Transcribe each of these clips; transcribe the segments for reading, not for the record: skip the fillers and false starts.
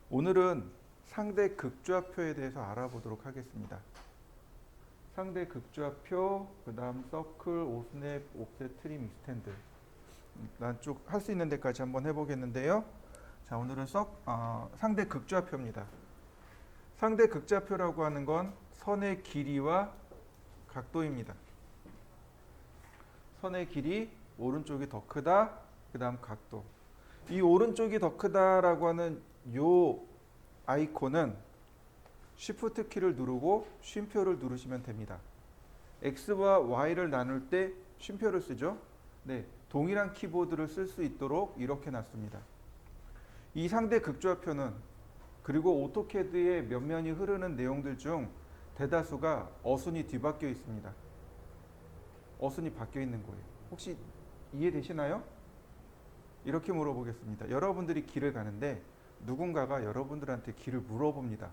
오늘은 상대 극좌표에 대해서 알아보도록 하겠습니다. 상대 극좌표, 그 다음 서클, 오스냅, 옵셋, 트림, 익스텐드. 난 쭉 할 수 있는 데까지 한번 해보겠는데요. 자, 오늘은 상대 극좌표입니다. 상대 극좌표라고 하는 건 선의 길이와 각도입니다. 선의 길이 오른쪽이 더 크다, 그 다음 각도. 이 오른쪽이 더 크다라고 하는 요 아이콘은 Shift 키를 누르고 쉼표를 누르시면 됩니다. X와 Y를 나눌 때 쉼표를 쓰죠. 네, 동일한 키보드를 쓸 수 있도록 이렇게 놨습니다. 이 상대 극좌표는 그리고 오토캐드의 면면이 흐르는 내용들 중 대다수가 어순이 뒤바뀌어 있습니다. 어순이 바뀌어 있는 거예요. 혹시 이해되시나요? 이렇게 물어보겠습니다. 여러분들이 길을 가는데 누군가가 여러분들한테 길을 물어봅니다.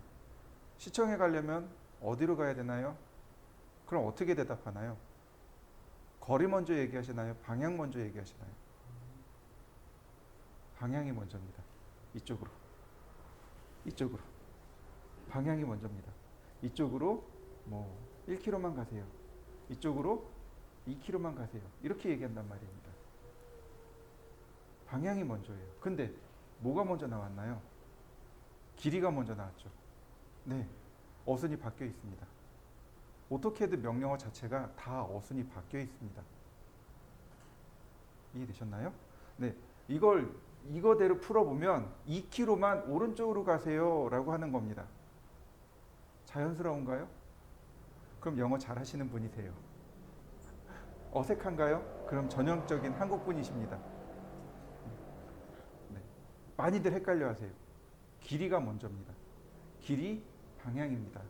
시청에 가려면 어디로 가야 되나요? 그럼 어떻게 대답하나요? 거리 먼저 얘기하시나요? 방향 먼저 얘기하시나요? 방향이 먼저입니다. 이쪽으로. 이쪽으로. 방향이 먼저입니다. 이쪽으로 1km만 가세요. 이쪽으로 2km만 가세요. 이렇게 얘기한단 말입니다. 방향이 먼저예요. 근데 뭐가 먼저 나왔나요? 길이가 먼저 나왔죠. 네, 어순이 바뀌어 있습니다. 오토캐드 명령어 자체가 다 어순이 바뀌어 있습니다. 이해되셨나요? 네, 이거대로 풀어보면 2km만 오른쪽으로 가세요 라고 하는 겁니다. 자연스러운가요? 그럼 영어 잘하시는 분이세요. 어색한가요? 그럼 전형적인 한국분이십니다. 네, 많이들 헷갈려 하세요. 길이가 먼저입니다. 길이, 방향입니다.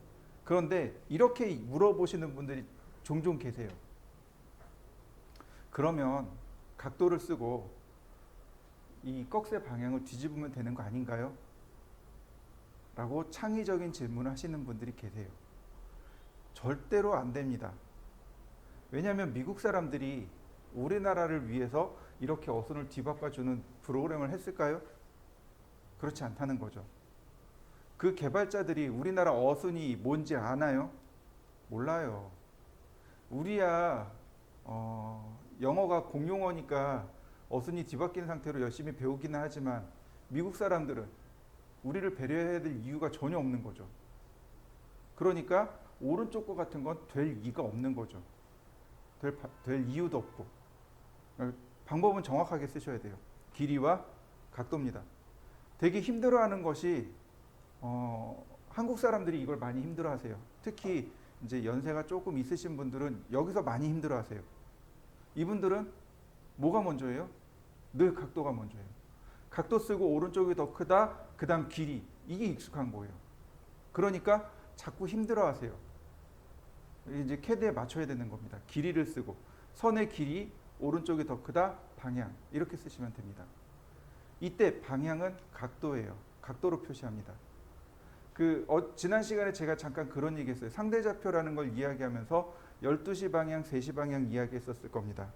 그런데 이렇게 물어보시는 분들이 종종 계세요. 그러면 각도를 쓰고 이 꺽쇠 방향을 뒤집으면 되는 거 아닌가요? 라고 창의적인 질문을 하시는 분들이 계세요. 절대로 안 됩니다. 왜냐하면 미국 사람들이 우리나라를 위해서 이렇게 어순을 뒤바꿔주는 프로그램을 했을까요? 그렇지 않다는 거죠. 그 개발자들이 우리나라 어순이 뭔지 아나요? 몰라요. 우리야 영어가 공용어니까 어순이 뒤바뀐 상태로 열심히 배우기는 하지만 미국 사람들은 우리를 배려해야 될 이유가 전혀 없는 거죠. 그러니까 오른쪽 거 같은 건 될 이유가 없는 거죠. 될 이유도 없고. 방법은 정확하게 쓰셔야 돼요. 길이와 각도입니다. 되게 힘들어하는 것이 한국 사람들이 이걸 많이 힘들어하세요. 특히 이제 연세가 조금 있으신 분들은 여기서 많이 힘들어하세요. 이분들은 뭐가 먼저예요? 늘 각도가 먼저예요. 각도 쓰고 오른쪽이 더 크다, 그 다음 길이. 이게 익숙한 거예요. 그러니까 자꾸 힘들어하세요. 이제 캐드에 맞춰야 되는 겁니다. 길이를 쓰고 선의 길이 오른쪽이 더 크다, 방향 이렇게 쓰시면 됩니다. 이때 방향은 각도예요. 각도로 표시합니다. 지난 시간에 제가 잠깐 그런 얘기했어요. 상대좌표라는 걸 이야기하면서 12시 방향, 3시 방향 이야기했었을 겁니다.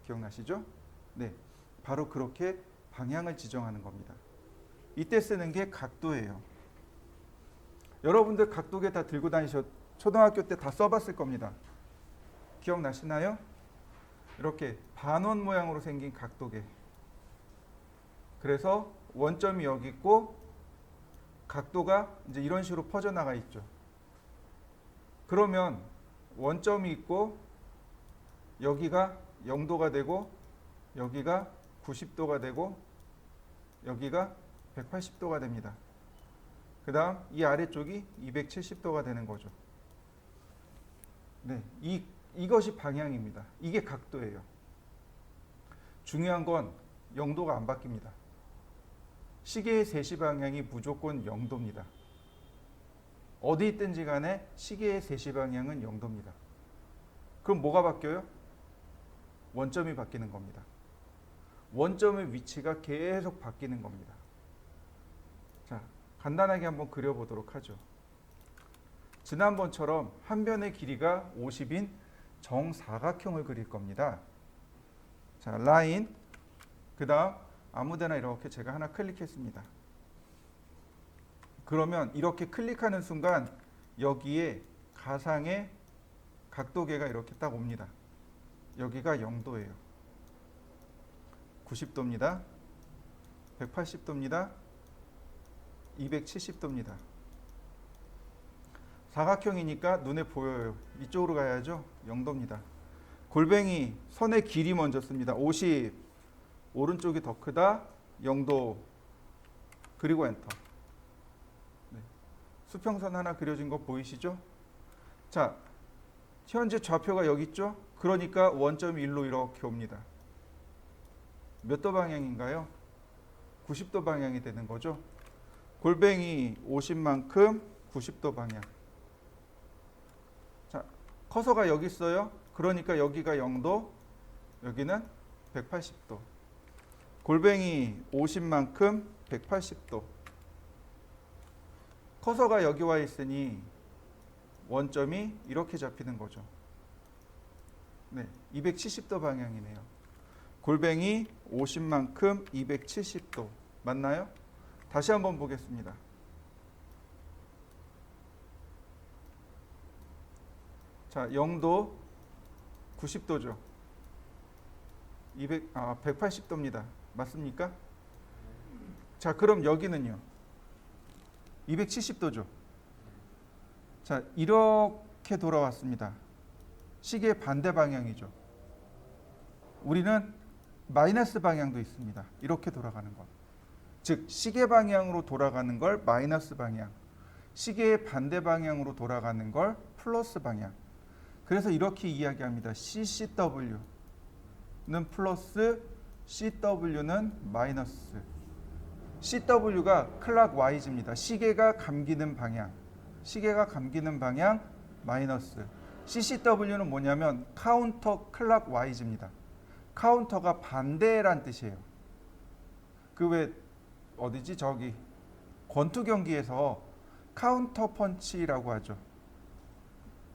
기억나시죠? 네, 바로 그렇게 방향을 지정하는 겁니다. 이때 쓰는 게 각도예요. 여러분들 각도계 다 들고 초등학교 때 다 써봤을 겁니다. 기억나시나요? 이렇게 반원 모양으로 생긴 각도계. 그래서 원점이 여기 있고 각도가 이제 이런 식으로 퍼져나가 있죠. 그러면 원점이 있고 여기가 0도가 되고 여기가 90도가 되고 여기가 180도가 됩니다. 그 다음 이 아래쪽이 270도가 되는 거죠. 네, 이것이 방향입니다. 이게 각도예요. 중요한 건 0도가 안 바뀝니다. 시계의 3시 방향이 무조건 0도입니다. 어디 있든지 간에 시계의 3시 방향은 0도입니다. 그럼 뭐가 바뀌어요? 원점이 바뀌는 겁니다. 원점의 위치가 계속 바뀌는 겁니다. 자, 간단하게 한번 그려보도록 하죠. 지난번처럼 한 변의 길이가 50인 정사각형을 그릴 겁니다. 자, 라인, 그 다음 아무데나 이렇게 제가 하나 클릭했습니다. 그러면 이렇게 클릭하는 순간 여기에 가상의 각도계가 이렇게 딱 옵니다. 여기가 0도예요. 90도입니다. 180도입니다. 270도입니다. 사각형이니까 눈에 보여요. 이쪽으로 가야죠. 0도입니다. 골뱅이 선의 길이 먼저 씁니다. 50. 오른쪽이 더 크다. 0도. 그리고 엔터. 네. 수평선 하나 그려진 거 보이시죠? 자, 현재 좌표가 여기 있죠? 그러니까 원점이 1로 이렇게 옵니다. 몇 도 방향인가요? 90도 방향이 되는 거죠. 골뱅이 50만큼 90도 방향. 자, 커서가 여기 있어요. 그러니까 여기가 0도, 여기는 180도. 골뱅이 50만큼 180도. 커서가 여기 와 있으니 원점이 이렇게 잡히는 거죠. 네, 270도 방향이네요. 골뱅이 50만큼 270도. 맞나요? 다시 한번 보겠습니다. 자, 0도 90도죠. 180도입니다. 맞습니까? 자, 그럼 여기는요. 270도죠. 자, 이렇게 돌아왔습니다. 시계의 반대 방향이죠. 우리는 마이너스 방향도 있습니다. 이렇게 돌아가는 것. 즉, 시계 방향으로 돌아가는 걸 마이너스 방향, 시계의 반대 방향으로 돌아가는 걸 플러스 방향. 그래서 이렇게 이야기합니다. CCW는 플러스, CW는 마이너스. CW가 클락와이즈입니다. 시계가 감기는 방향. 시계가 감기는 방향 마이너스. CCW는 뭐냐면 카운터 클락와이즈입니다. 카운터가 반대란 뜻이에요. 그 왜 어디지? 저기 권투 경기에서 카운터 펀치라고 하죠.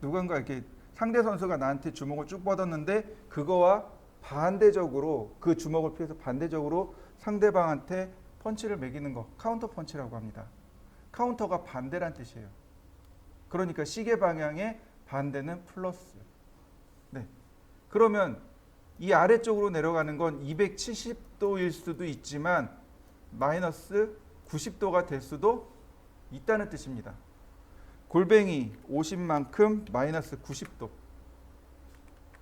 누군가 이렇게 상대 선수가 나한테 주먹을 쭉 뻗었는데 그거와 반대적으로 그 주먹을 피해서 반대적으로 상대방한테 펀치를 매기는 거 카운터 펀치라고 합니다. 카운터가 반대란 뜻이에요. 그러니까 시계 방향의 반대는 플러스. 네. 그러면 이 아래쪽으로 내려가는 건 270도일 수도 있지만 마이너스 90도가 될 수도 있다는 뜻입니다. 골뱅이 50만큼 마이너스 90도.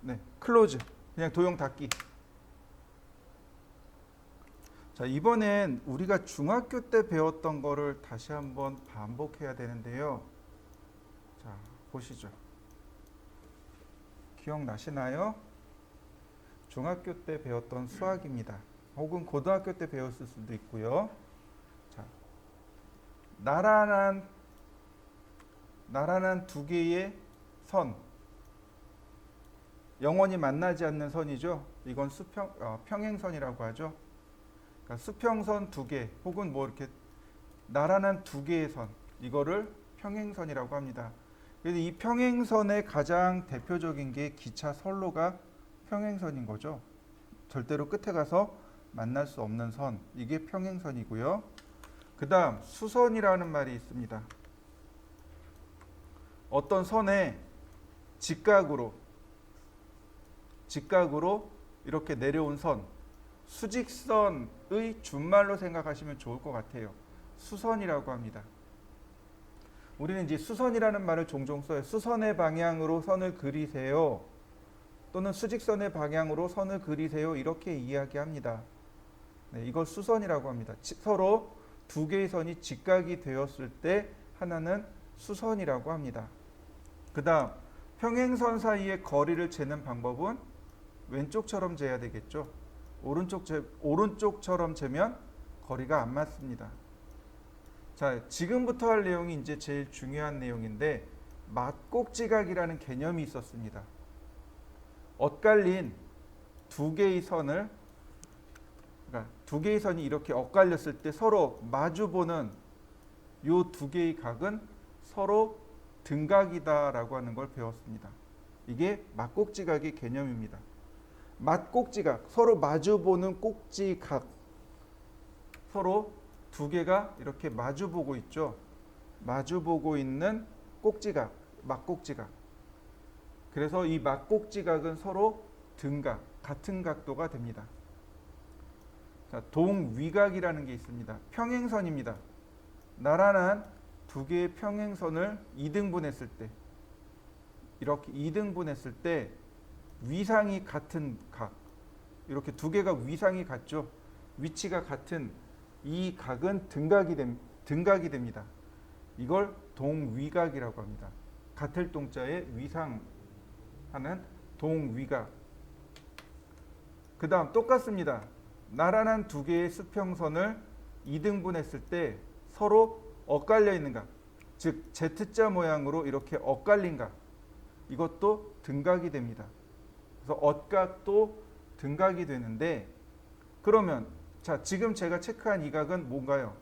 네, 클로즈. 그냥 도형 닫기. 자, 이번엔 우리가 중학교 때 배웠던 거를 다시 한번 반복해야 되는데요. 자, 보시죠. 기억나시나요? 중학교 때 배웠던 수학입니다. 혹은 고등학교 때 배웠을 수도 있고요. 자, 나란한 두 개의 선, 영원히 만나지 않는 선이죠. 이건 평행선이라고 하죠. 그러니까 수평선 두 개, 혹은 뭐 이렇게 나란한 두 개의 선, 이거를 평행선이라고 합니다. 그래서 이 평행선의 가장 대표적인 게 기차 선로가 평행선인 거죠. 절대로 끝에 가서 만날 수 없는 선, 이게 평행선이고요. 그 다음 수선이라는 말이 있습니다. 어떤 선에 직각으로 이렇게 내려온 선, 수직선의 준말로 생각하시면 좋을 것 같아요. 수선이라고 합니다. 우리는 이제 수선이라는 말을 종종 써요. 수선의 방향으로 선을 그리세요. 또는 수직선의 방향으로 선을 그리세요. 이렇게 이야기합니다. 네, 이걸 수선이라고 합니다. 서로 두 개의 선이 직각이 되었을 때 하나는 수선이라고 합니다. 그 다음 평행선 사이의 거리를 재는 방법은 왼쪽처럼 재야 되겠죠. 오른쪽처럼 재면 거리가 안 맞습니다. 자, 지금부터 할 내용이 이제 제일 중요한 내용인데 맞곡지각이라는 개념이 있었습니다. 엇갈린 두 개의 선을, 그러니까 두 개의 선이 이렇게 엇갈렸을 때 서로 마주보는 이 두 개의 각은 서로 등각이다라고 하는 걸 배웠습니다. 이게 맞곡지각의 개념입니다. 맞곡지각, 서로 마주보는 꼭지각, 서로 두 개가 이렇게 마주보고 있죠. 마주보고 있는 꼭지각, 막꼭지각. 그래서 이 막꼭지각은 서로 등각, 같은 각도가 됩니다. 자, 동위각이라는 게 있습니다. 평행선입니다. 나란한 두 개의 평행선을 2등분했을 때, 이렇게 2등분했을 때 위상이 같은 각, 이렇게 두 개가 위상이 같죠. 위치가 같은 이 각은 등각이 됩니다. 이걸 동위각이라고 합니다. 같을 동자에 위상하는 동위각. 그 다음 똑같습니다. 나란한 두 개의 수평선을 2등분했을 때 서로 엇갈려 있는 각, 즉 Z자 모양으로 이렇게 엇갈린 각, 이것도 등각이 됩니다. 그래서 엇각도 등각이 되는데, 그러면 자, 지금 제가 체크한 이 각은 뭔가요?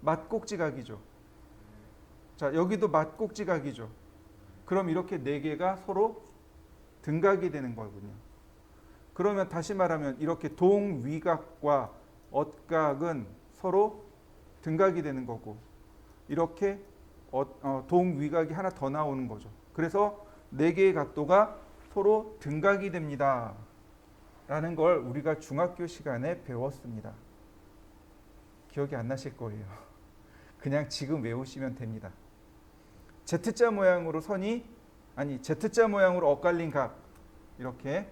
맞꼭지각이죠. 자, 여기도 맞꼭지각이죠. 그럼 이렇게 네 개가 서로 등각이 되는 거군요. 그러면 다시 말하면 이렇게 동위각과 엇각은 서로 등각이 되는 거고, 이렇게 동위각이 하나 더 나오는 거죠. 그래서 네 개의 각도가 서로 등각이 됩니다. 라는 걸 우리가 중학교 시간에 배웠습니다. 기억이 안 나실 거예요. 그냥 지금 외우시면 됩니다. Z자 모양으로 Z자 모양으로 엇갈린 각, 이렇게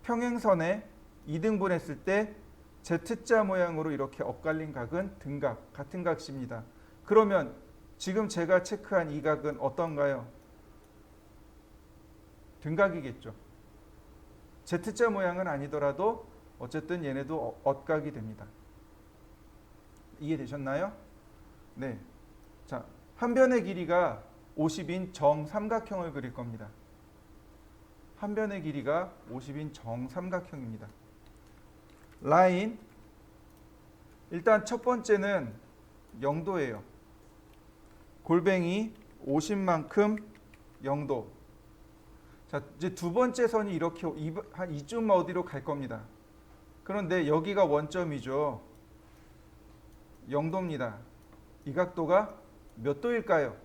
평행선에 2등분했을 때 Z자 모양으로 이렇게 엇갈린 각은 등각, 같은 각입니다. 그러면 지금 제가 체크한 이 각은 어떤가요? 등각이겠죠. Z자 모양은 아니더라도 어쨌든 얘네도 엇각이 됩니다. 이해되셨나요? 네. 자, 한 변의 길이가 50인 정삼각형을 그릴 겁니다. 한 변의 길이가 50인 정삼각형입니다. 라인, 일단 첫 번째는 0도예요. 골뱅이 50만큼 0도. 자, 이제 두 번째 선이 이렇게 한 이쯤 어디로 갈 겁니다. 그런데 여기가 원점이죠. 0도입니다. 이 각도가 몇 도일까요?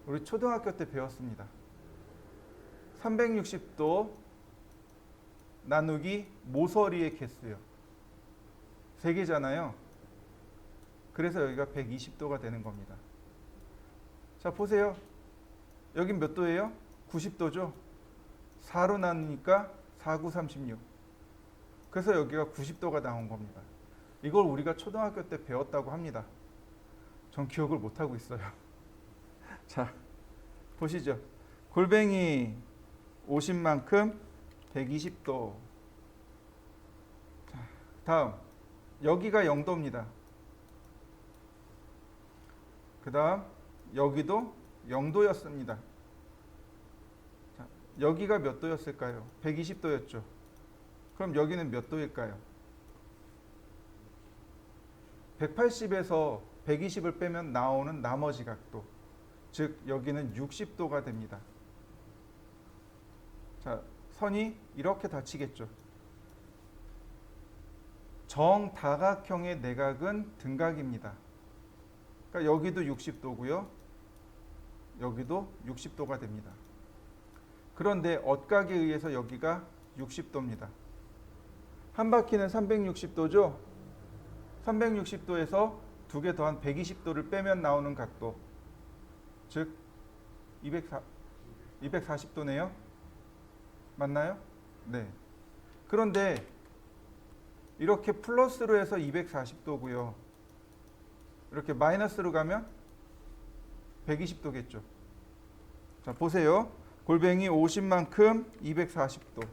우리 초등학교 때 배웠습니다. 360도 나누기 모서리의 개수요. 3개잖아요. 그래서 여기가 120도가 되는 겁니다. 자, 보세요. 여긴 몇 도예요? 90도죠. 4로 나누니까 4, 9, 36. 그래서 여기가 90도가 나온 겁니다. 이걸 우리가 초등학교 때 배웠다고 합니다. 전 기억을 못하고 있어요. 자, 보시죠. 골뱅이 50만큼 120도. 자, 다음 여기가 0도입니다. 그 다음 여기도 0도였습니다. 자, 여기가 몇 도였을까요? 120도였죠. 그럼 여기는 몇 도일까요? 180에서 120을 빼면 나오는 나머지 각도, 즉 여기는 60도가 됩니다. 자, 선이 이렇게 닫히겠죠. 정다각형의 내각은 등각입니다. 그러니까 여기도 60도고요. 여기도 60도가 됩니다. 그런데 엇각에 의해서 여기가 60도입니다. 한 바퀴는 360도죠. 360도에서 두 개 더한 120도를 빼면 나오는 각도, 즉 240도네요. 맞나요? 네. 그런데 이렇게 플러스로 해서 240도고요. 이렇게 마이너스로 가면 120도겠죠. 자, 보세요. 골뱅이 50만큼 240도.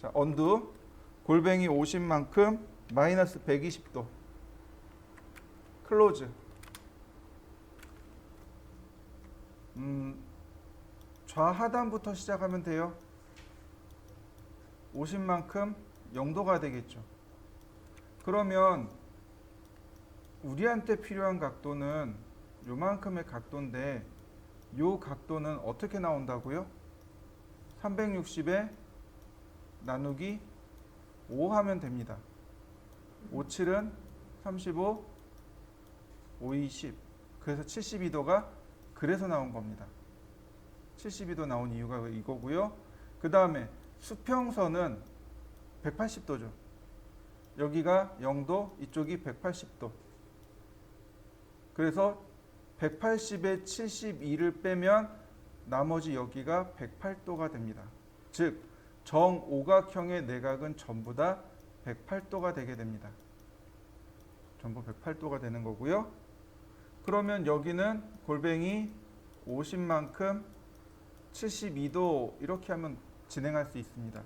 자, 언두. 골뱅이 50만큼 마이너스 120도. 클로즈. 좌하단부터 시작하면 돼요. 50만큼 0도가 되겠죠. 그러면 우리한테 필요한 각도는 요만큼의 각도인데, 요 각도는 어떻게 나온다고요? 360에 나누기 5 하면 됩니다. 5, 7은 35, 5, 20. 그래서 72도가 그래서 나온 겁니다. 72도 나온 이유가 이거고요. 그 다음에 수평선은 180도죠. 여기가 0도, 이쪽이 180도. 그래서 180에 72를 빼면 나머지 여기가 108도가 됩니다. 즉 정오각형의 내각은 전부 다 108도가 되게 됩니다. 전부 108도가 되는 거고요. 그러면 여기는 골뱅이 50만큼 72도 이렇게 하면 진행할 수 있습니다.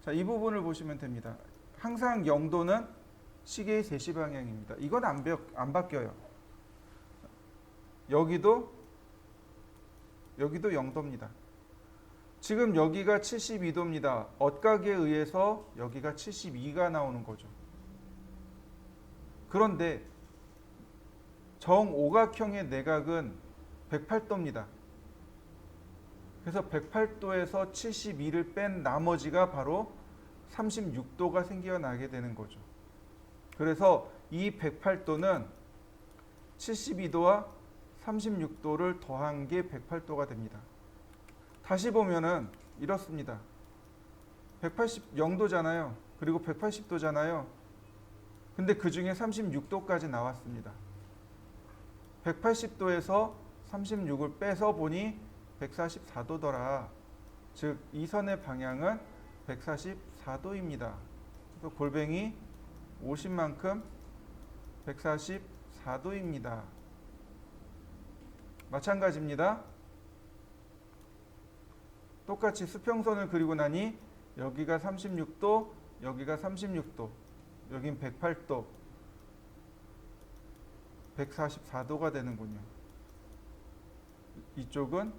자, 이 부분을 보시면 됩니다. 항상 0도는 시계의 3시 방향입니다. 이건 안 바뀌어요. 여기도 0도입니다. 지금 여기가 72도입니다. 엇각에 의해서 여기가 72가 나오는 거죠. 그런데 정오각형의 내각은 108도입니다. 그래서 108도에서 72를 뺀 나머지가 바로 36도가 생겨나게 되는 거죠. 그래서 이 108도는 72도와 36도를 더한 게 108도가 됩니다. 다시 보면은 이렇습니다. 0도잖아요. 그리고 180도잖아요. 근데 그 중에 36도까지 나왔습니다. 180도에서 36을 빼서 보니 144도더라. 즉, 이 선의 방향은 144도입니다. 그래서 골뱅이 50만큼 144도입니다. 마찬가지입니다. 똑같이 수평선을 그리고 나니 여기가 36도, 여기가 36도, 여긴 108도, 144도가 되는군요. 이쪽은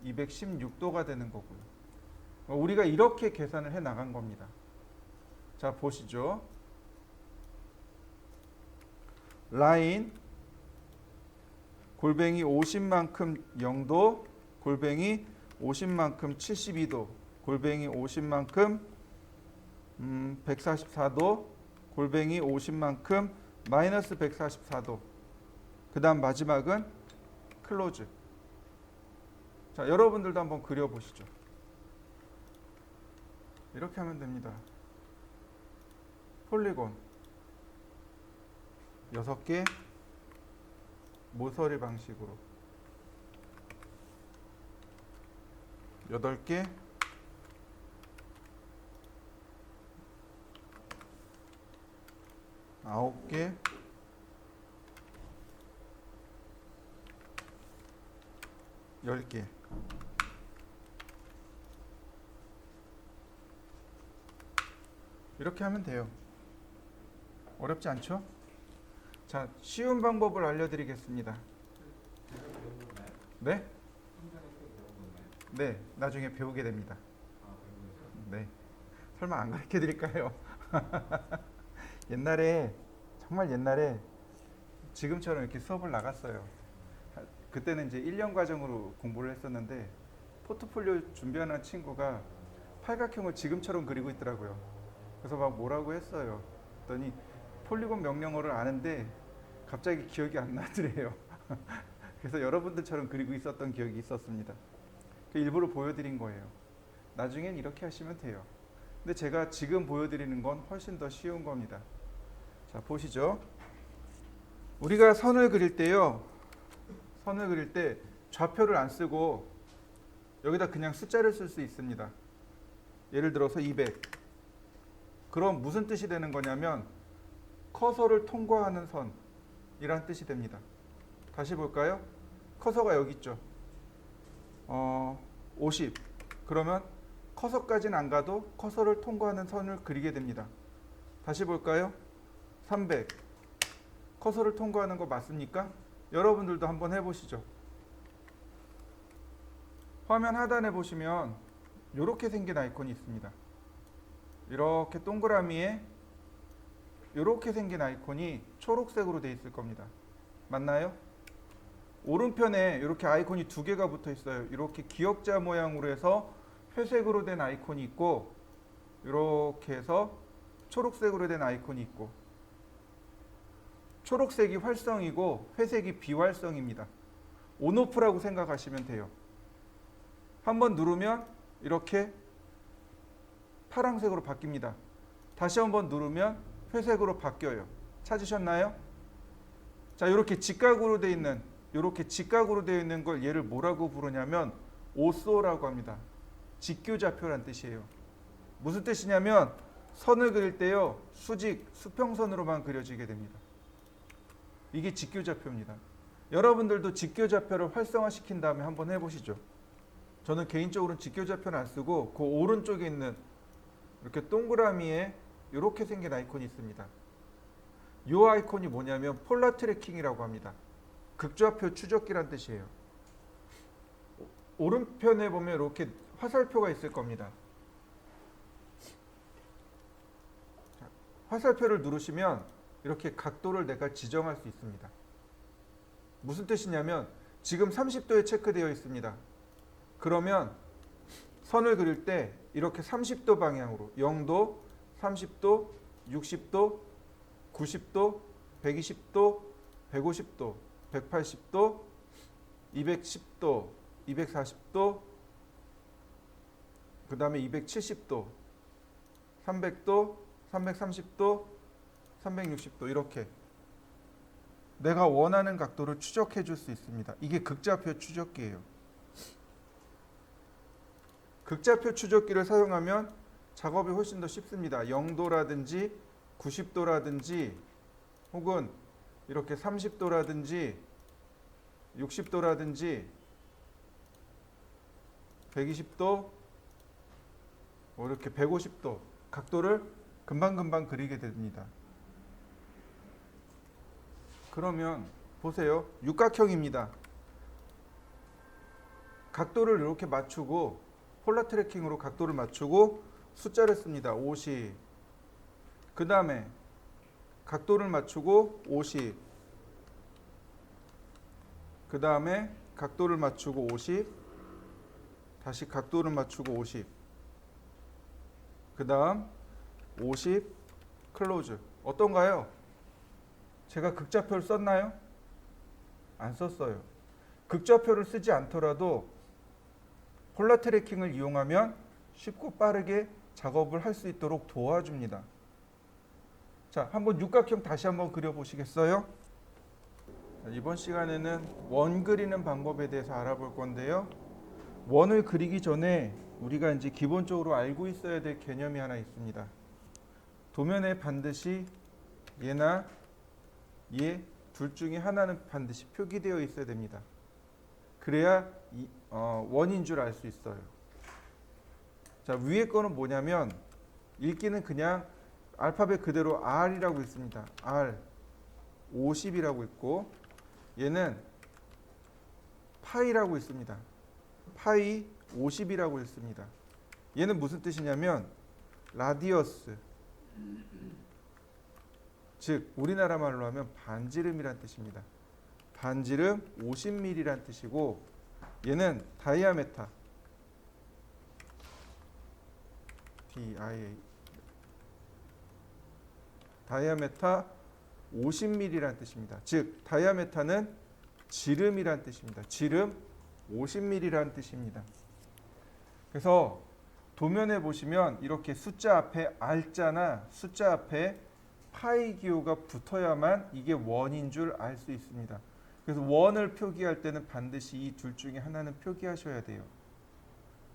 216도가 되는 거고요. 우리가 이렇게 계산을 해 나간 겁니다. 자, 보시죠. 라인 골뱅이 50만큼 0도, 골뱅이 50만큼 72도, 골뱅이 50만큼 144도, 골뱅이 50만큼 마이너스 144도. 그 다음 마지막은 클로즈. 자, 여러분들도 한번 그려보시죠. 이렇게 하면 됩니다. 폴리곤 6개 모서리 방식으로 8개 9개 10개. 이렇게 하면 돼요. 어렵지 않죠? 자, 쉬운 방법을 알려드리겠습니다. 네? 네, 나중에 배우게 됩니다. 네, 설마 안 가르쳐 드릴까요? 옛날에, 정말 옛날에 지금처럼 이렇게 수업을 나갔어요. 그때는 이제 1년 과정으로 공부를 했었는데 포트폴리오 준비하는 친구가 팔각형을 지금처럼 그리고 있더라고요. 그래서 막 뭐라고 했어요. 그랬더니 폴리곤 명령어를 아는데 갑자기 기억이 안 나더래요. 그래서 여러분들처럼 그리고 있었던 기억이 있었습니다. 일부러 보여드린 거예요. 나중엔 이렇게 하시면 돼요. 근데 제가 지금 보여드리는 건 훨씬 더 쉬운 겁니다. 자, 보시죠. 우리가 선을 그릴 때요. 선을 그릴 때 좌표를 안 쓰고 여기다 그냥 숫자를 쓸 수 있습니다. 예를 들어서 200. 그럼 무슨 뜻이 되는 거냐면 커서를 통과하는 선이란 뜻이 됩니다. 다시 볼까요? 커서가 여기 있죠. 50. 그러면 커서까지는 안 가도 커서를 통과하는 선을 그리게 됩니다. 다시 볼까요? 300. 커서를 통과하는 거 맞습니까? 여러분들도 한번 해보시죠. 화면 하단에 보시면 이렇게 생긴 아이콘이 있습니다. 이렇게 동그라미에 이렇게 생긴 아이콘이 초록색으로 되어 있을 겁니다. 맞나요? 오른편에 이렇게 아이콘이 2개가 붙어 있어요. 이렇게 기역자 모양으로 해서 회색으로 된 아이콘이 있고, 이렇게 해서 초록색으로 된 아이콘이 있고, 초록색이 활성이고 회색이 비활성입니다. 온오프라고 생각하시면 돼요. 한번 누르면 이렇게 파란색으로 바뀝니다. 다시 한번 누르면 회색으로 바뀌어요. 찾으셨나요? 자, 이렇게 직각으로 되어 있는 걸 얘를 뭐라고 부르냐면 오쏘라고 합니다. 직교좌표란 뜻이에요. 무슨 뜻이냐면 선을 그릴 때요, 수평선으로만 그려지게 됩니다. 이게 직교좌표입니다. 여러분들도 직교좌표를 활성화시킨 다음에 한번 해보시죠. 저는 개인적으로는 직교좌표는 안 쓰고 그 오른쪽에 있는 이렇게 동그라미에 이렇게 생긴 아이콘이 있습니다. 이 아이콘이 뭐냐면 폴라 트래킹이라고 합니다. 극좌표 추적기란 뜻이에요. 오른편에 보면 이렇게 화살표가 있을 겁니다. 화살표를 누르시면 이렇게 각도를 내가 지정할 수 있습니다. 무슨 뜻이냐면 지금 30도에 체크되어 있습니다. 그러면 선을 그릴 때 이렇게 30도 방향으로 0도, 30도, 60도, 90도, 120도, 150도, 180도, 210도, 240도, 그 다음에 270도, 300도, 330도, 360도 이렇게 내가 원하는 각도를 추적해 줄 수 있습니다. 이게 극좌표 추적기예요. 극좌표 추적기를 사용하면 작업이 훨씬 더 쉽습니다. 0도라든지 90도라든지 혹은 이렇게 30도라든지 60도라든지 120도 이렇게 150도 각도를 금방금방 그리게 됩니다. 그러면 보세요. 육각형입니다. 각도를 이렇게 맞추고 폴라 트래킹으로 각도를 맞추고 숫자를 씁니다. 50. 그 다음에 각도를 맞추고 50. 그 다음에 각도를 맞추고 50. 다시 각도를 맞추고 50. 그 다음 50 클로즈. 어떤가요? 제가 극좌표를 썼나요? 안 썼어요. 극좌표를 쓰지 않더라도 폴라 트래킹을 이용하면 쉽고 빠르게 작업을 할 수 있도록 도와줍니다. 자, 한번 육각형 다시 한번 그려보시겠어요? 자, 이번 시간에는 원 그리는 방법에 대해서 알아볼 건데요. 원을 그리기 전에 우리가 이제 기본적으로 알고 있어야 될 개념이 하나 있습니다. 도면에 반드시 얘나 얘 둘 중에 하나는 반드시 표기되어 있어야 됩니다. 그래야 원인 줄 알 수 있어요. 자, 위에 거는 뭐냐면 읽기는 그냥 알파벳 그대로 R이라고 있습니다. R 50이라고 있고 얘는 파이라고 있습니다. 파이 50이라고 있습니다. 얘는 무슨 뜻이냐면 라디어스, 즉 우리나라 말로 하면 반지름이란 뜻입니다. 반지름 50mm란 뜻이고 얘는 다이아메타 다이아메타 50mm란 뜻입니다. 즉 다이아메타는 지름이란 뜻입니다. 지름 50mm란 뜻입니다. 그래서 도면에 보시면 이렇게 숫자 앞에 R자나 숫자 앞에 파이 기호가 붙어야만 이게 원인 줄 알 수 있습니다. 그래서 원을 표기할 때는 반드시 이 둘 중에 하나는 표기하셔야 돼요.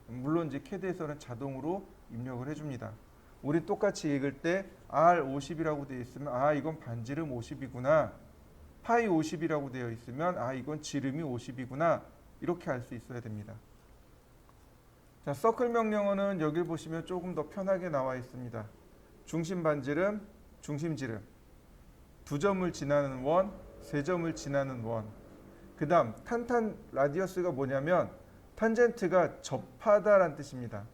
물론 이제 캐드에서는 자동으로 입력을 해줍니다. 우리 똑같이 읽을 때 R50이라고 되어 있으면 이건 반지름 50이구나. 파이 50이라고 되어 있으면 이건 지름이 50이구나. 이렇게 알 수 있어야 됩니다. 자, 서클 명령어는 여기 보시면 조금 더 편하게 나와 있습니다. 중심 반지름, 중심 지름, 두 점을 지나는 원, 세 점을 지나는 원. 그 다음 탄탄 라디어스가 뭐냐면 탄젠트가 접하다란 뜻입니다.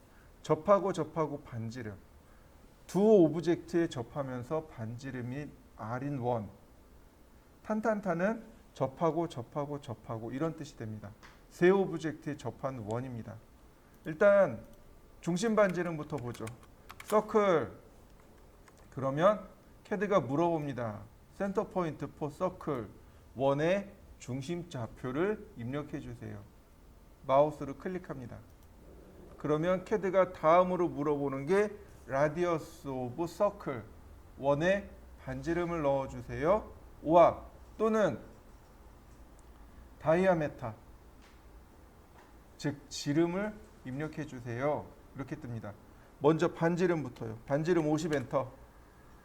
접하고 반지름. 두 오브젝트에 접하면서 반지름이 R인 원. 탄탄탄은 접하고 이런 뜻이 됩니다. 세 오브젝트에 접한 원입니다. 일단 중심 반지름부터 보죠. 서클. 그러면 캐드가 물어봅니다. 센터 포인트 포 서클 원의 중심 좌표를 입력해 주세요. 마우스로 클릭합니다. 그러면 CAD가 다음으로 물어보는 게 라디어스 오브 서클 원의 반지름을 넣어주세요. 오악 또는 다이아메타 즉 지름을 입력해 주세요. 이렇게 뜹니다. 먼저 반지름부터요. 반지름 50 엔터.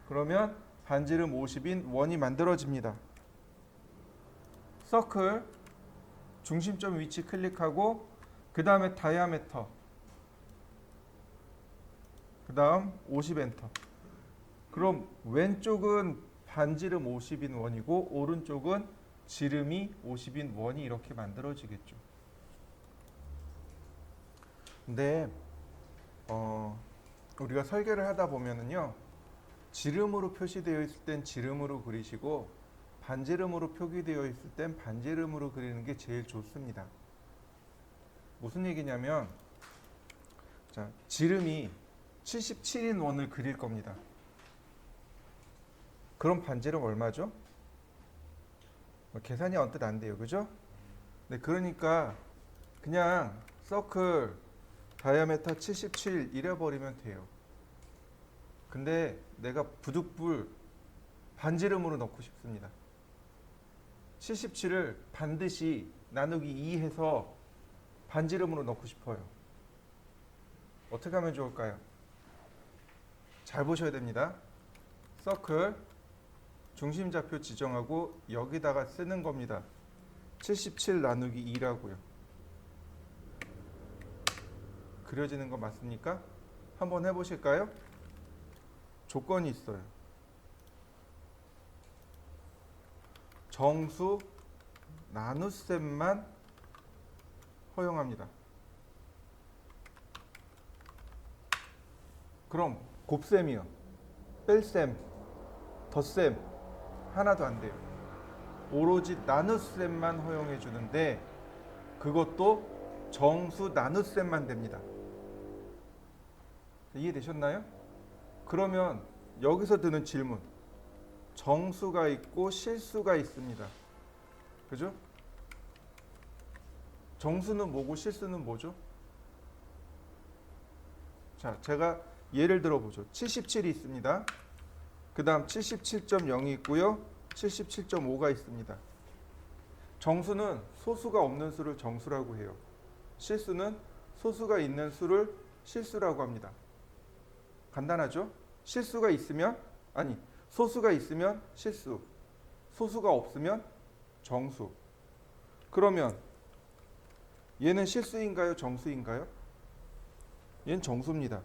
그러면 반지름 50인 원이 만들어집니다. 서클 중심점 위치 클릭하고 그 다음에 다이아메터 그 다음 50 엔터. 그럼 왼쪽은 반지름 50인 원이고 오른쪽은 지름이 50인 원이 이렇게 만들어지겠죠. 근데 우리가 설계를 하다 보면은요, 지름으로 표시되어 있을 땐 지름으로 그리시고 반지름으로 표기되어 있을 땐 반지름으로 그리는 게 제일 좋습니다. 무슨 얘기냐면, 자, 지름이 77인 원을 그릴 겁니다. 그럼 반지름 얼마죠? 계산이 언뜻 안 돼요, 그죠? 네, 그러니까 그냥 서클 다이아메터 77 이래버리면 돼요. 근데 내가 부득불 반지름으로 넣고 싶습니다. 77을 반드시 나누기 2 해서 반지름으로 넣고 싶어요. 어떻게 하면 좋을까요? 잘 보셔야 됩니다. 서클 중심 좌표 지정하고 여기다가 쓰는 겁니다. 77 나누기 2라고요. 그려지는 거 맞습니까? 한번 해보실까요? 조건이 있어요. 정수 나눗셈만 허용합니다. 그럼 곱셈이요, 뺄셈, 덧셈 하나도 안 돼요. 오로지 나눗셈만 허용해 주는데 그것도 정수 나눗셈만 됩니다. 이해되셨나요? 그러면 여기서 드는 질문, 정수가 있고 실수가 있습니다. 그죠? 정수는 뭐고 실수는 뭐죠? 자, 제가 예를 들어보죠. 77이 있습니다. 그 다음 77.0이 있고요. 77.5가 있습니다. 정수는 소수가 없는 수를 정수라고 해요. 실수는 소수가 있는 수를 실수라고 합니다. 간단하죠? 실수가 있으면, 아니, 소수가 있으면 실수, 소수가 없으면 정수. 그러면 얘는 실수인가요? 정수인가요? 얘는 정수입니다.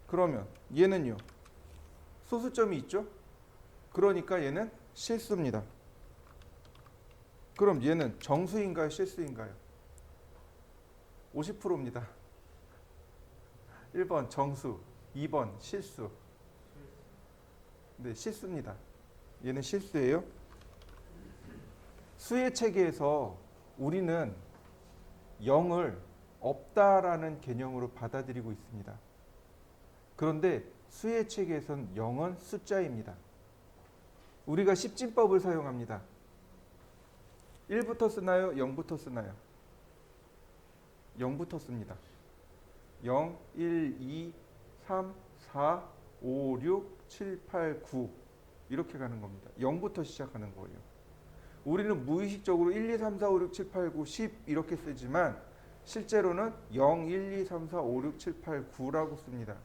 그러면 얘는요? 소수점이 있죠? 그러니까 얘는 실수입니다. 그럼 얘는 정수인가요? 실수인가요? 50%입니다. 1번 정수, 2번 실수. 네, 실수입니다. 얘는 실수예요. 수의 체계에서 우리는 0을 없다라는 개념으로 받아들이고 있습니다. 그런데 수의 체계에서는 0은 숫자입니다. 우리가 십진법을 사용합니다. 1부터 쓰나요? 0부터 쓰나요? 0부터 씁니다. 0, 1, 2, 3, 4, 5, 6, 7, 8, 9 이렇게 가는 겁니다. 0부터 시작하는 거예요. 우리는 무의식적으로 1, 2, 3, 4, 5, 6, 7, 8, 9, 10 이렇게 쓰지만 실제로는 0, 1, 2, 3, 4, 5, 6, 7, 8, 9라고 씁니다.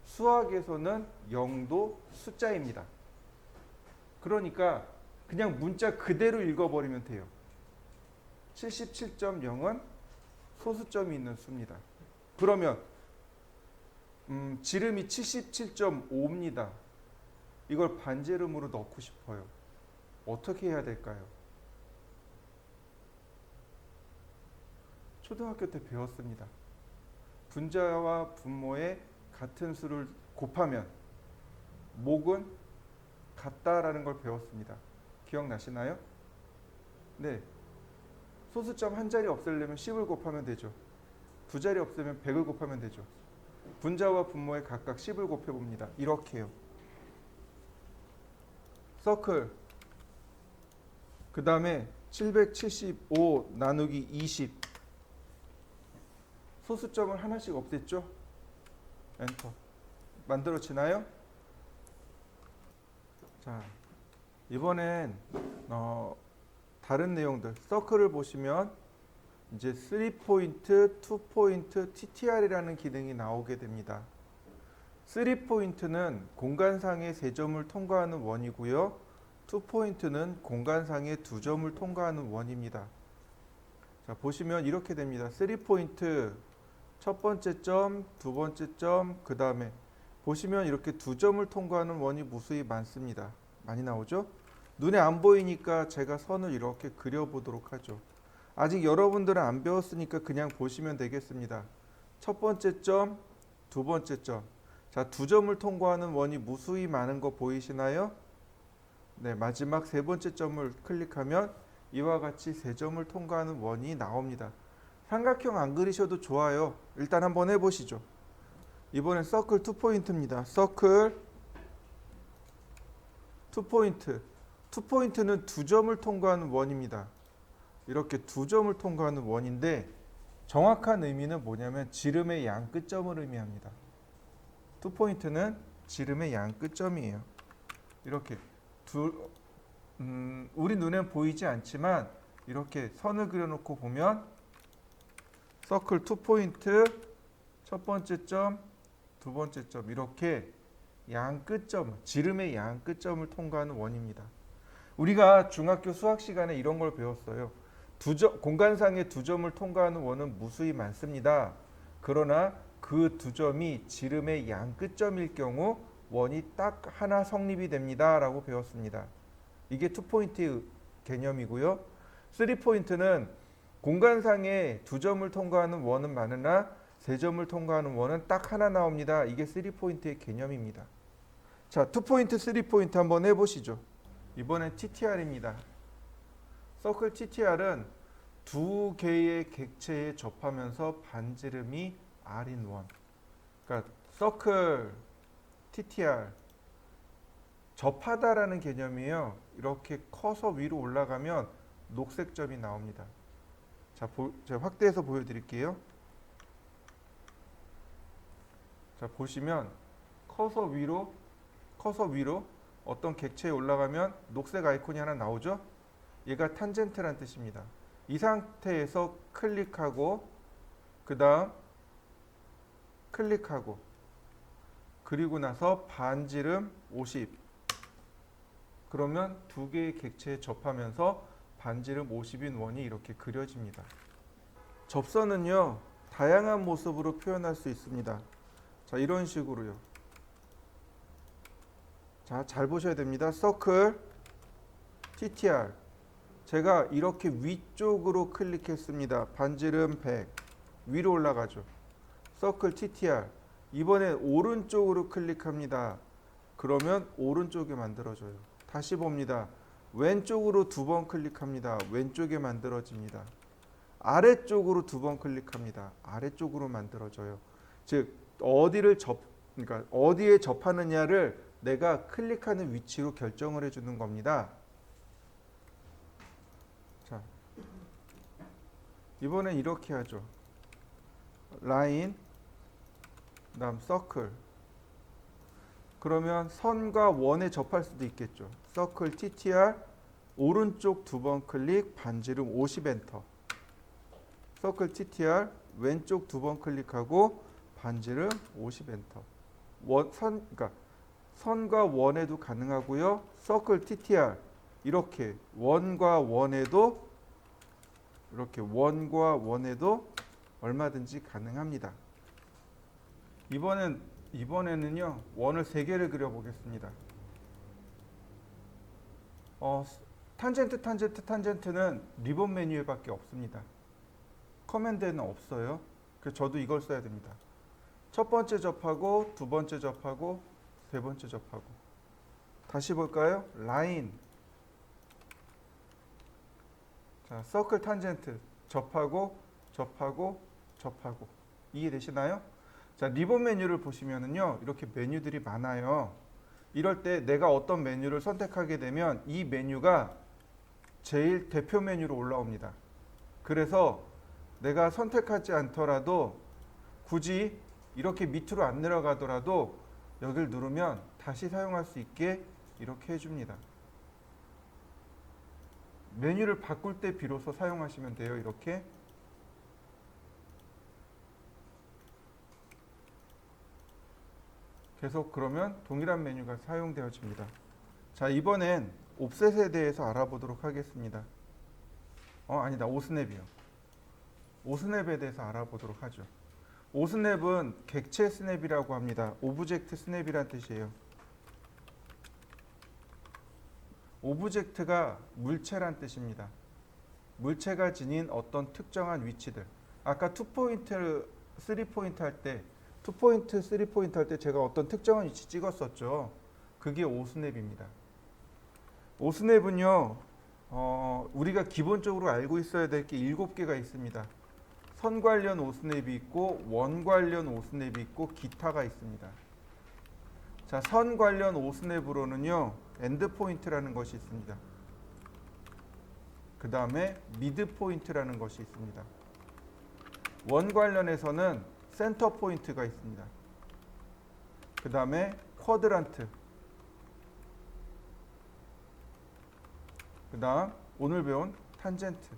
수학에서는 0도 숫자입니다. 그러니까 그냥 문자 그대로 읽어버리면 돼요. 77.0은 소수점이 있는 수입니다. 그러면 지름이 77.5입니다. 이걸 반지름으로 넣고 싶어요. 어떻게 해야 될까요? 초등학교 때 배웠습니다. 분자와 분모의 같은 수를 곱하면 목은 같다라는 걸 배웠습니다. 기억나시나요? 네. 소수점 한 자리 없애려면 10을 곱하면 되죠. 두 자리 없애면 100을 곱하면 되죠. 분자와 분모에 각각 10을 곱해봅니다. 이렇게요. 서클. 그 다음에 775 나누기 20. 소수점을 하나씩 없앴죠? 엔터. 만들어지나요? 자, 이번엔 다른 내용들. 서클을 보시면 이제 3포인트, 2포인트, TTR이라는 기능이 나오게 됩니다. 3포인트는 공간상의 3점을 통과하는 원이고요. 2포인트는 공간상의 2점을 통과하는 원입니다. 자, 보시면 이렇게 됩니다. 3포인트 첫 번째 점, 두 번째 점, 그 다음에 보시면 이렇게 2점을 통과하는 원이 무수히 많습니다. 많이 나오죠? 눈에 안 보이니까 제가 선을 이렇게 그려보도록 하죠. 아직 여러분들은 안 배웠으니까 그냥 보시면 되겠습니다. 첫 번째 점, 두 번째 점. 자, 2점을 통과하는 원이 무수히 많은 거 보이시나요? 네, 마지막 세 번째 점을 클릭하면 이와 같이 3점을 통과하는 원이 나옵니다. 삼각형 안 그리셔도 좋아요. 일단 한번 해보시죠. 이번엔 서클 2포인트입니다. 서클 2포인트. 2포인트는 2점을 통과하는 원입니다. 이렇게 2점을 통과하는 원인데 정확한 의미는 뭐냐면 지름의 양 끝점을 의미합니다. 2포인트는 지름의 양 끝점이에요. 이렇게 우리 눈엔 보이지 않지만 이렇게 선을 그려놓고 보면 서클 2포인트 첫 번째 점, 두 번째 점 이렇게 양 끝점, 지름의 양 끝점을 통과하는 원입니다. 우리가 중학교 수학 시간에 이런 걸 배웠어요. 공간상의 2점을 통과하는 원은 무수히 많습니다. 그러나 그 2점이 지름의 양 끝점일 경우 원이 딱 하나 성립이 됩니다 라고 배웠습니다. 이게 2포인트 개념이고요. 3포인트는 공간상에 2점을 통과하는 원은 많으나 3점을 통과하는 원은 딱 하나 나옵니다. 이게 3포인트의 개념입니다. 자, 2포인트, 3포인트 한번 해보시죠. 이번엔 TTR입니다. 서클 TTR은 두 개의 객체에 접하면서 반지름이 R인 원. 그러니까 서클 TTR 접하다라는 개념이에요. 이렇게 커서 위로 올라가면 녹색 점이 나옵니다. 자, 제가 확대해서 보여드릴게요. 자, 보시면 커서 위로 어떤 객체에 올라가면 녹색 아이콘이 하나 나오죠? 얘가 탄젠트란 뜻입니다. 이 상태에서 클릭하고 그 다음 클릭하고 그리고 나서 반지름 50 그러면 두 개의 객체에 접하면서 반지름 50인 원이 이렇게 그려집니다. 접선은요 다양한 모습으로 표현할 수 있습니다. 자, 이런 식으로요. 자, 잘 보셔야 됩니다. 서클 TTR 제가 이렇게 위쪽으로 클릭했습니다. 반지름 100 위로 올라가죠. 서클 TTR 이번엔 오른쪽으로 클릭합니다. 그러면 오른쪽에 만들어져요. 다시 봅니다. 왼쪽으로 2번 클릭합니다. 왼쪽에 만들어집니다. 아래쪽으로 2번 클릭합니다. 아래쪽으로 만들어져요. 즉 그러니까 어디에 접하느냐를 내가 클릭하는 위치로 결정을 해주는 겁니다. 자, 이번엔 이렇게 하죠. 라인, 그다음 서클. 그러면 선과 원에 접할 수도 있겠죠. 서클 TTR 오른쪽 2번 클릭 반지름 50 엔터. 서클 TTR 왼쪽 2번 클릭하고 반지름 50 엔터. 그러니까 선과 원에도 가능하고요. 서클 TTR 이렇게 원과 원에도 얼마든지 가능합니다. 이번에는요 원을 3개를 그려보겠습니다. 탄젠트는 리본 메뉴에밖에 없습니다. 커맨드에는 없어요. 그래서 저도 이걸 써야 됩니다. 첫 번째 접하고 두 번째 접하고 세 번째 접하고. 다시 볼까요? 라인. 자, 서클 탄젠트 접하고 이해되시나요? 자, 리본 메뉴를 보시면은요 이렇게 메뉴들이 많아요. 이럴 때 내가 어떤 메뉴를 선택하게 되면 이 메뉴가 제일 대표 메뉴로 올라옵니다. 그래서 내가 선택하지 않더라도 굳이 이렇게 밑으로 안 내려가더라도 여기를 누르면 다시 사용할 수 있게 이렇게 해줍니다. 메뉴를 바꿀 때 비로소 사용하시면 돼요. 이렇게. 계속 그러면 동일한 메뉴가 사용되어집니다. 자, 이번엔 옵셋에 대해서 알아보도록 하겠습니다. 아니다. 오스냅이요. 오스냅에 대해서 알아보도록 하죠. 오스냅은 객체 스냅이라고 합니다. 오브젝트 스냅이란 뜻이에요. 오브젝트가 물체란 뜻입니다. 물체가 지닌 어떤 특정한 위치들. 아까 2포인트, 3포인트 할 때 2포인트, 3포인트 할 때 제가 어떤 특정한 위치 찍었었죠. 그게 오스냅입니다. 오스냅은요. 우리가 기본적으로 알고 있어야 될 게 7개가 있습니다. 선 관련 오스냅이 있고 원 관련 오스냅이 있고 기타가 있습니다. 자, 선 관련 오스냅으로는요. 엔드 포인트라는 것이 있습니다. 그 다음에 미드 포인트라는 것이 있습니다. 원 관련해서는 센터 포인트가 있습니다. 그 다음에 쿼드란트. 그 다음 오늘 배운 탄젠트.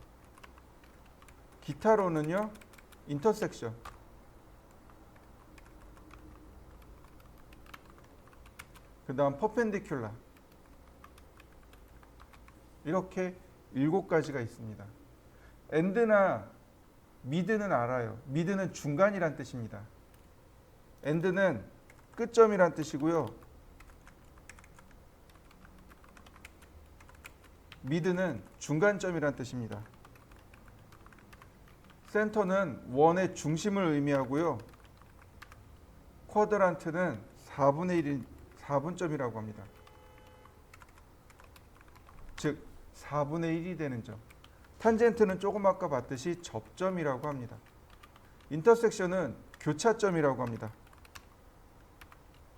기타로는요. 인터섹션. 그 다음 퍼펜디큘라. 이렇게 7가지가 있습니다. 엔드나 미드는 알아요. 미드는 중간이란 뜻입니다. 엔드는 끝점이란 뜻이고요. 미드는 중간점이란 뜻입니다. 센터는 원의 중심을 의미하고요. 쿼드란트는 4분의 1인 4분점이라고 합니다. 즉 4분의 1이 되는 점. 탄젠트는 조금 아까 봤듯이 접점이라고 합니다. 인터섹션은 교차점이라고 합니다.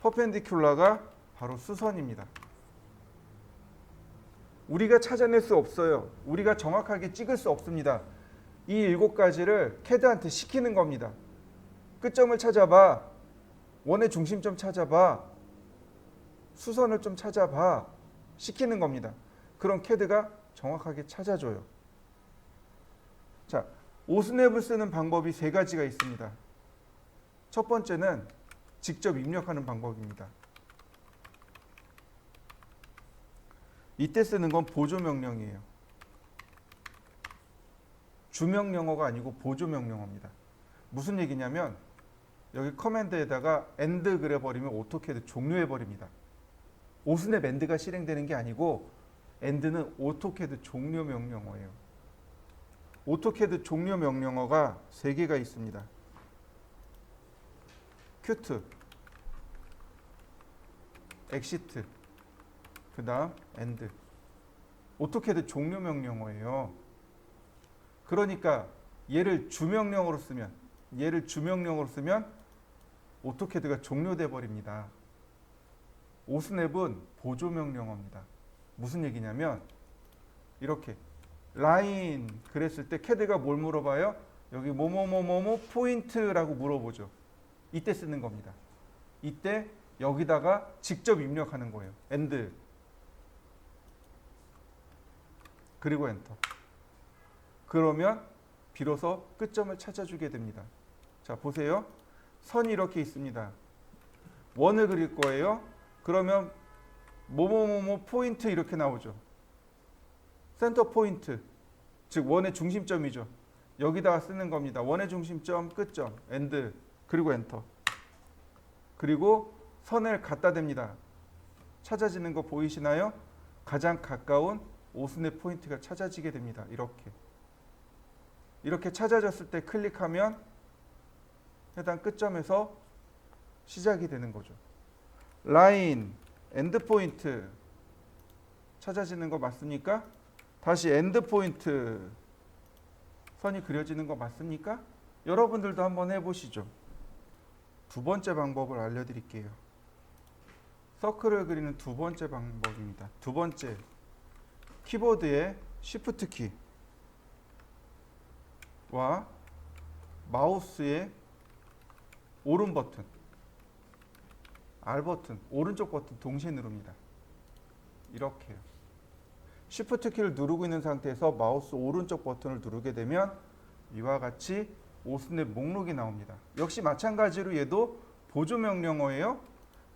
퍼펜디큘라가 바로 수선입니다. 우리가 찾아낼 수 없어요. 우리가 정확하게 찍을 수 없습니다. 이 7가지를 캐드한테 시키는 겁니다. 끝점을 찾아봐. 원의 중심점 찾아봐. 수선을 좀 찾아봐. 시키는 겁니다. 그럼 캐드가 정확하게 찾아줘요. 자, 오스냅을 쓰는 방법이 3가지가 있습니다. 첫 번째는 직접 입력하는 방법입니다. 이때 쓰는 건 보조 명령이에요. 주명령어가 아니고 보조 명령어입니다. 무슨 얘기냐면 여기 커맨드에다가 엔드 그려버리면 오토캐드 종료해버립니다. 오스냅 엔드가 실행되는 게 아니고 엔드는 오토캐드 종료 명령어예요. 오토캐드 종료 명령어가 3개가 있습니다. 큐트, 엑시트, 그 다음 엔드. 오토캐드 종료 명령어예요. 그러니까 얘를 주명령어로 쓰면 오토캐드가 종료돼 버립니다. 오스냅은 보조 명령어입니다. 무슨 얘기냐면 이렇게 라인 그랬을 때 캐드가 뭘 물어봐요? 여기 뭐뭐뭐뭐뭐 포인트라고 물어보죠. 이때 쓰는 겁니다. 이때 여기다가 직접 입력하는 거예요. 엔드 그리고 엔터. 그러면 비로소 끝점을 찾아주게 됩니다. 자, 보세요. 선이 이렇게 있습니다. 원을 그릴 거예요. 그러면 뭐뭐뭐뭐 포인트 이렇게 나오죠. 센터 포인트, 즉 원의 중심점이죠. 여기다가 쓰는 겁니다. 원의 중심점, 끝점, 엔드, 그리고 엔터. 그리고 선을 갖다 댑니다. 찾아지는 거 보이시나요? 가장 가까운 오스냅 포인트가 찾아지게 됩니다. 이렇게 찾아졌을 때 클릭하면 해당 끝점에서 시작이 되는 거죠. 라인, 엔드 포인트 찾아지는 거 맞습니까? 다시 엔드 포인트 선이 그려지는 거 맞습니까? 여러분들도 한번 해보시죠. 두 번째 방법을 알려드릴게요. 서클을 그리는 두 번째 방법입니다. 두 번째, 키보드의 Shift 키와 마우스의 오른 버튼, R 버튼, 오른쪽 버튼 동시에 누릅니다. 이렇게요. Shift 키를 누르고 있는 상태에서 마우스 오른쪽 버튼을 누르게 되면 이와 같이 오스냅 목록이 나옵니다. 역시 마찬가지로 얘도 보조 명령어예요.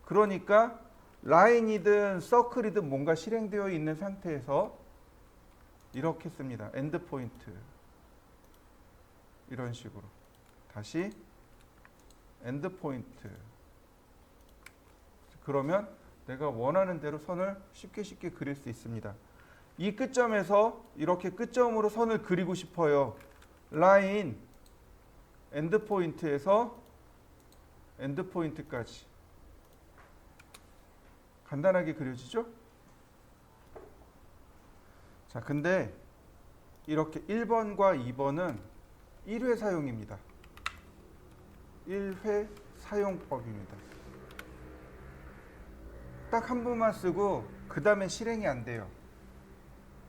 그러니까 라인이든 서클이든 뭔가 실행되어 있는 상태에서 이렇게 씁니다. 엔드 포인트. 이런 식으로. 다시 엔드 포인트. 그러면 내가 원하는 대로 선을 쉽게 그릴 수 있습니다. 이 끝점에서 이렇게 끝점으로 선을 그리고 싶어요. 라인 엔드 포인트에서 엔드 포인트까지 간단하게 그려지죠? 자, 근데 이렇게 1번과 2번은 1회 사용입니다. 1회 사용법입니다. 딱 한 번만 쓰고 그 다음에 실행이 안 돼요.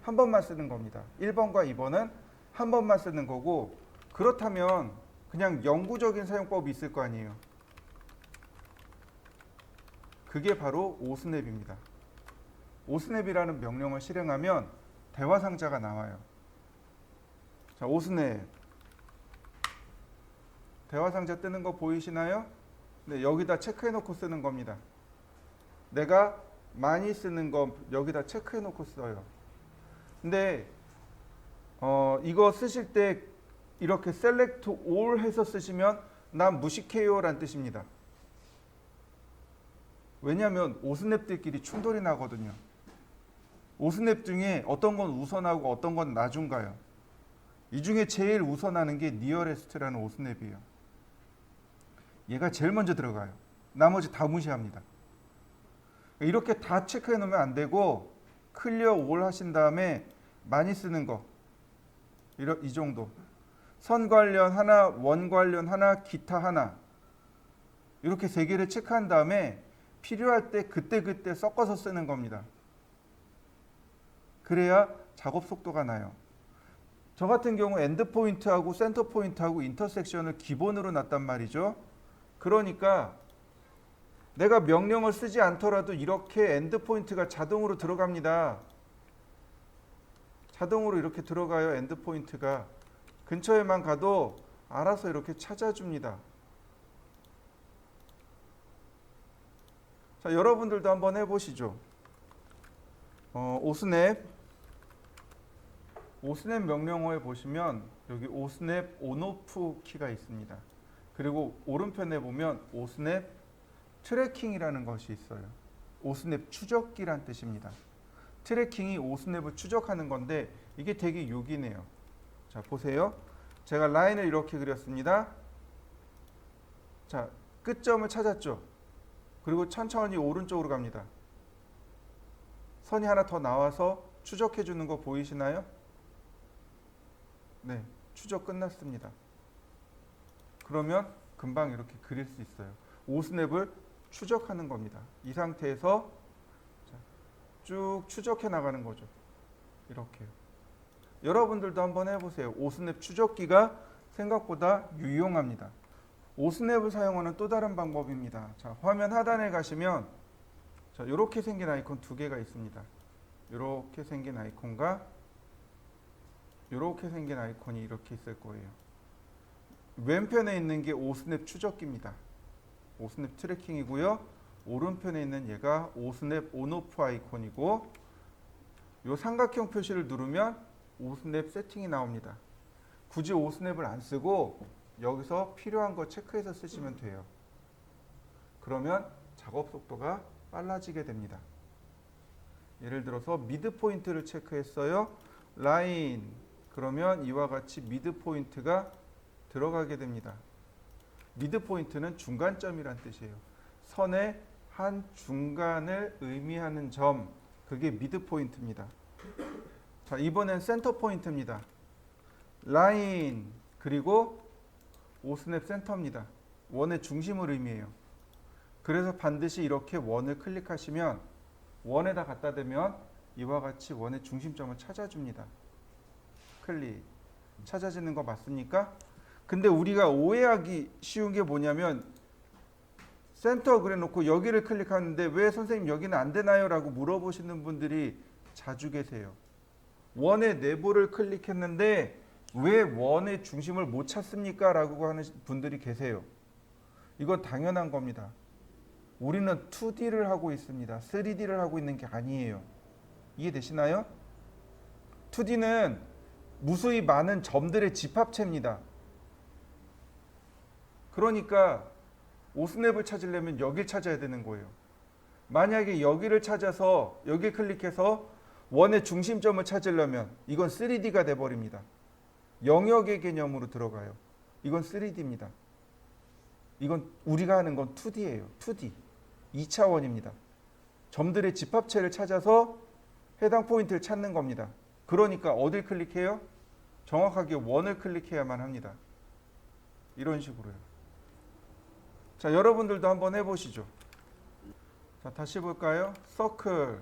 한 번만 쓰는 겁니다. 1번과 2번은 한 번만 쓰는 거고, 그렇다면 그냥 영구적인 사용법이 있을 거 아니에요. 그게 바로 오스냅입니다. 오스냅이라는 명령을 실행하면 대화 상자가 나와요. 자, 오스냅. 대화 상자 뜨는 거 보이시나요? 네, 여기다 체크해 놓고 쓰는 겁니다. 내가 많이 쓰는 거 여기다 체크해 놓고 써요. 근데 이거 쓰실 때 이렇게 select all 해서 쓰시면 난 무식해요 라는 뜻입니다. 왜냐하면 오스냅들끼리 충돌이 나거든요. 오스냅 중에 어떤 건 우선하고 어떤 건 나중 가요. 이 중에 제일 우선하는 게 nearest라는 오스냅이에요. 얘가 제일 먼저 들어가요. 나머지 다 무시합니다. 이렇게 다 체크해 놓으면 안 되고 클리어 올 하신 다음에 많이 쓰는 거 이 정도. 선 관련 하나, 원 관련 하나, 기타 하나. 이렇게 세 개를 체크한 다음에 필요할 때 그때 섞어서 쓰는 겁니다. 그래야 작업 속도가 나요. 저 같은 경우 엔드 포인트하고 센터 포인트하고 인터섹션을 기본으로 놨단 말이죠. 그러니까 내가 명령을 쓰지 않더라도 이렇게 엔드 포인트가 자동으로 들어갑니다. 자동으로 이렇게 들어가요. 엔드 포인트가. 근처에만 가도 알아서 이렇게 찾아줍니다. 자, 여러분들도 한번 해보시죠. 오스냅 명령어에 보시면 여기 오스냅 온오프 키가 있습니다. 그리고 오른편에 보면 오스냅 트래킹이라는 것이 있어요. 오스냅 추적기란 뜻입니다. 트래킹이 오스냅을 추적하는 건데 이게 되게 요기네요. 자, 보세요. 제가 라인을 이렇게 그렸습니다. 자, 끝점을 찾았죠. 그리고 천천히 오른쪽으로 갑니다. 선이 하나 더 나와서 추적해 주는 거 보이시나요? 네, 추적 끝났습니다. 그러면 금방 이렇게 그릴 수 있어요. 오스냅을 추적하는 겁니다. 이 상태에서 쭉 추적해 나가는 거죠. 이렇게요. 여러분들도 한번 해보세요. 오스냅 추적기가 생각보다 유용합니다. 오스냅을 사용하는 또 다른 방법입니다. 자, 화면 하단에 가시면 자, 이렇게 생긴 아이콘 두 개가 있습니다. 이렇게 생긴 아이콘과 이렇게 생긴 아이콘이 이렇게 있을 거예요. 왼편에 있는 게 오스냅 추적기입니다. 오스냅 트래킹이고요. 오른편에 있는 얘가 오스냅 온오프 아이콘이고, 이 삼각형 표시를 누르면 오스냅 세팅이 나옵니다. 굳이 오스냅을 안 쓰고 여기서 필요한 거 체크해서 쓰시면 돼요. 그러면 작업 속도가 빨라지게 됩니다. 예를 들어서 미드 포인트를 체크했어요. 라인. 그러면 이와 같이 미드 포인트가 들어가게 됩니다. 미드 포인트는 중간점이란 뜻이에요. 선의 한 중간을 의미하는 점, 그게 미드 포인트입니다. 자, 이번엔 센터 포인트입니다. 라인 그리고 오스냅 센터입니다. 원의 중심을 의미해요. 그래서 반드시 이렇게 원을 클릭하시면 원에다 갖다 대면 이와 같이 원의 중심점을 찾아줍니다. 클릭. 찾아지는 거 맞습니까? 근데 우리가 오해하기 쉬운 게 뭐냐면 센터 그래놓고 여기를 클릭하는데 왜 선생님 여기는 안 되나요? 라고 물어보시는 분들이 자주 계세요. 원의 네모를 클릭했는데 왜 원의 중심을 못 찾습니까? 라고 하는 분들이 계세요. 이건 당연한 겁니다. 우리는 2D를 하고 있습니다. 3D를 하고 있는 게 아니에요. 이해되시나요? 2D는 무수히 많은 점들의 집합체입니다. 그러니까 오스냅을 찾으려면 여길 찾아야 되는 거예요. 만약에 여기를 찾아서 여기 클릭해서 원의 중심점을 찾으려면 이건 3D가 돼버립니다. 영역의 개념으로 들어가요. 이건 3D입니다. 이건 우리가 하는 건 2D예요. 2D. 2차원입니다. 점들의 집합체를 찾아서 해당 포인트를 찾는 겁니다. 그러니까 어딜 클릭해요? 정확하게 원을 클릭해야만 합니다. 이런 식으로요. 자, 여러분들도 한번 해보시죠. 자, 다시 볼까요? 서클.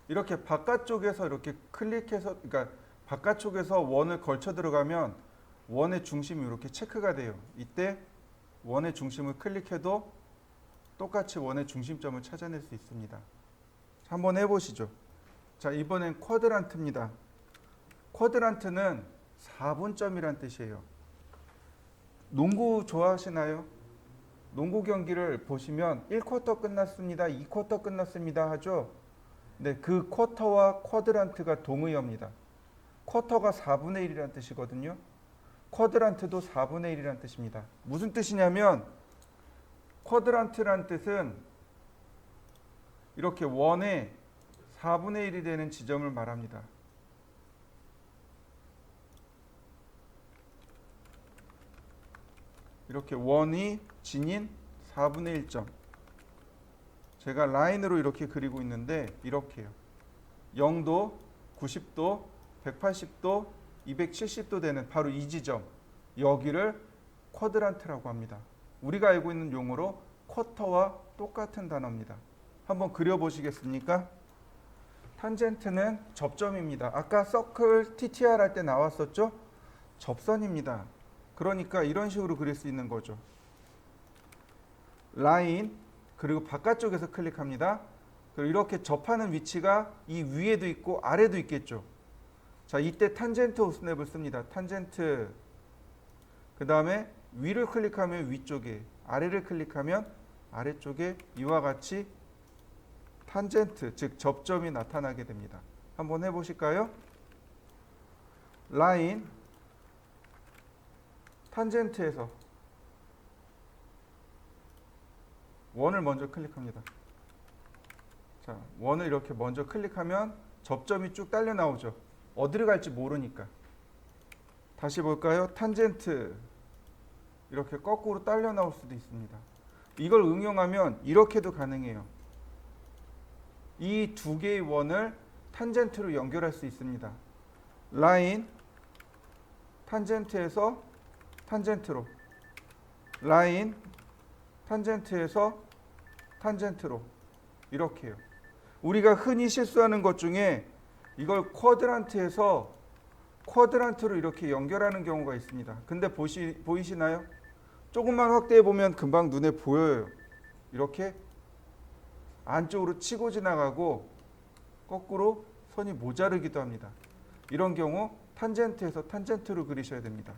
이렇게 바깥쪽에서 이렇게 클릭해서, 그러니까 바깥쪽에서 원을 걸쳐 들어가면 원의 중심이 이렇게 체크가 돼요. 이때 원의 중심을 클릭해도 똑같이 원의 중심점을 찾아낼 수 있습니다. 자, 한번 해보시죠. 자, 이번엔 쿼드란트입니다. 쿼드란트는 4분점이란 뜻이에요. 농구 좋아하시나요? 농구 경기를 보시면 1쿼터 끝났습니다. 2쿼터 끝났습니다 하죠. 네, 그 쿼터와 쿼드란트가 동의어입니다. 쿼터가 4분의 1이라는 뜻이거든요. 쿼드란트도 4분의 1이라는 뜻입니다. 무슨 뜻이냐면 쿼드란트란 뜻은 이렇게 원의 4분의 1이 되는 지점을 말합니다. 이렇게 원이 지닌 4분의 1점. 제가 라인으로 이렇게 그리고 있는데 이렇게요. 0도, 90도, 180도, 270도 되는 바로 이 지점. 여기를 쿼드란트라고 합니다. 우리가 알고 있는 용어로 쿼터와 똑같은 단어입니다. 한번 그려보시겠습니까? 탄젠트는 접점입니다. 아까 서클 TTR 할 때 나왔었죠? 접선입니다. 그러니까 이런 식으로 그릴 수 있는 거죠. 라인, 그리고 바깥쪽에서 클릭합니다. 그리고 이렇게 접하는 위치가 이 위에도 있고 아래도 있겠죠. 자, 이때 탄젠트 오스냅을 씁니다. 탄젠트. 그 다음에 위를 클릭하면 위쪽에, 아래를 클릭하면 아래쪽에 이와 같이 탄젠트, 즉 접점이 나타나게 됩니다. 한번 해보실까요? 라인, 탄젠트에서 원을 먼저 클릭합니다. 자, 원을 이렇게 먼저 클릭하면 접점이 쭉 딸려 나오죠. 어디를 갈지 모르니까. 다시 볼까요? 탄젠트. 이렇게 거꾸로 딸려 나올 수도 있습니다. 이걸 응용하면 이렇게도 가능해요. 이 두 개의 원을 탄젠트로 연결할 수 있습니다. 라인, 탄젠트에서 탄젠트로, 라인, 탄젠트에서 탄젠트로, 이렇게요. 우리가 흔히 실수하는 것 중에 이걸 쿼드란트에서 쿼드란트로 이렇게 연결하는 경우가 있습니다. 근데 보이시나요? 조금만 확대해 보면 금방 눈에 보여요. 이렇게 안쪽으로 치고 지나가고 거꾸로 선이 모자르기도 합니다. 이런 경우 탄젠트에서 탄젠트로 그리셔야 됩니다.